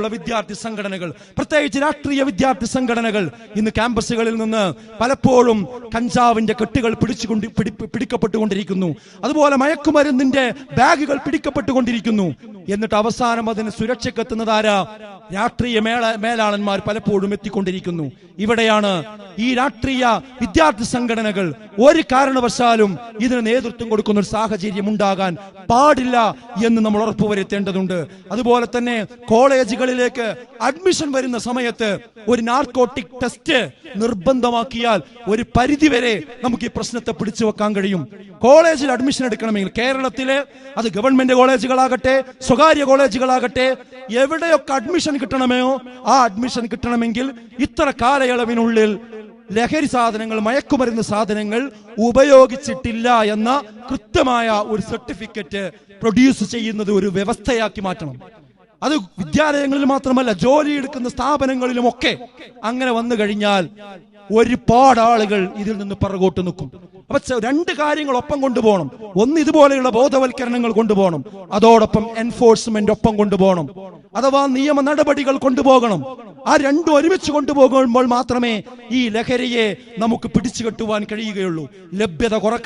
വിദ്യാർത്ഥി സംഘടനകൾ, പ്രത്യേകിച്ച് രാഷ്ട്രീയ വിദ്യാർത്ഥി സംഘടനകൾ ഇന്ന് ക്യാമ്പസുകളിൽ നിന്ന് പലപ്പോഴും കഞ്ചാവിന്റെ കെട്ടുകൾ പിടിക്കപ്പെട്ടുകൊണ്ടിരിക്കുന്നു. അതുപോലെ മയക്കുമരുന്നിന്റെ ബാഗുകൾ പിടിക്കപ്പെട്ടുകൊണ്ടിരിക്കുന്നു. എന്നിട്ട് അവസാനം അതിന് സുരക്ഷയ്ക്കെത്തുന്നതാരാ? രാഷ്ട്രീയ മേലാളന്മാർ പലപ്പോഴും എത്തിക്കൊണ്ടിരിക്കുന്നു. ഇവിടെയാണ് ഈ രാഷ്ട്രീയ വിദ്യാർത്ഥി സംഘടനകൾ ഒരു കാരണവശാലും ഇതിന് നേതൃത്വം കൊടുക്കുന്ന ഒരു സാഹചര്യം ഉണ്ടാകാൻ പാടില്ല എന്ന് നമ്മൾ ഉറപ്പുവരുത്തേണ്ടതുണ്ട്. അതുപോലെ തന്നെ കോളേജുകളിലേക്ക് അഡ്മിഷൻ വരുന്ന സമയത്ത് ഒരു നാർക്കോട്ടിക് ടെസ്റ്റ് നിർബന്ധമാക്കിയാൽ ഒരു പരിധിവരെ നമുക്ക് ഈ പ്രശ്നത്തെ പിടിച്ചു വെക്കാൻ കഴിയും. കോളേജിൽ അഡ്മിഷൻ എടുക്കണമെങ്കിൽ കേരളത്തിലെ അത് ഗവൺമെന്റ് കോളേജുകളാകട്ടെ സ്വകാര്യ കോളേജുകളാകട്ടെ എവിടെയൊക്കെ അഡ്മിഷൻ കിട്ടണമോ ആ അഡ്മിഷൻ കിട്ടണമെങ്കിൽ ഇത്ര കാലയളവിനുള്ളിൽ ലഹരി സാധനങ്ങൾ, മയക്കുമരുന്ന് സാധനങ്ങൾ ഉപയോഗിച്ചിട്ടില്ല എന്ന കൃത്യമായ ഒരു സർട്ടിഫിക്കറ്റ് പ്രൊഡ്യൂസ് ചെയ്യുന്നത് ഒരു വ്യവസ്ഥയാക്കി മാറ്റണം. അത് വിദ്യാലയങ്ങളിൽ മാത്രമല്ല, ജോലി എടുക്കുന്ന സ്ഥാപനങ്ങളിലുമൊക്കെ അങ്ങനെ വന്നു കഴിഞ്ഞാൽ ഒരുപാട് ആളുകൾ ഇതിൽ നിന്ന് പിറകോട്ട് നിൽക്കും. അപ്പൊ രണ്ട് കാര്യങ്ങൾ ഒപ്പം കൊണ്ടുപോകണം. ഒന്ന്, ഇതുപോലെയുള്ള ബോധവൽക്കരണങ്ങൾ കൊണ്ടുപോകണം. അതോടൊപ്പം എൻഫോഴ്സ്മെന്റ് ഒപ്പം കൊണ്ടുപോകണം. അഥവാ നിയമ നടപടികൾ കൊണ്ടുപോകണം. ആ രണ്ടും ഒരുമിച്ച് കൊണ്ടുപോകുമ്പോൾ മാത്രമേ ഈ ലഹരിയെ നമുക്ക് പിടിച്ചു കെട്ടുവാൻ കഴിയുകയുള്ളൂ. ലഭ്യത കുറക്കണം.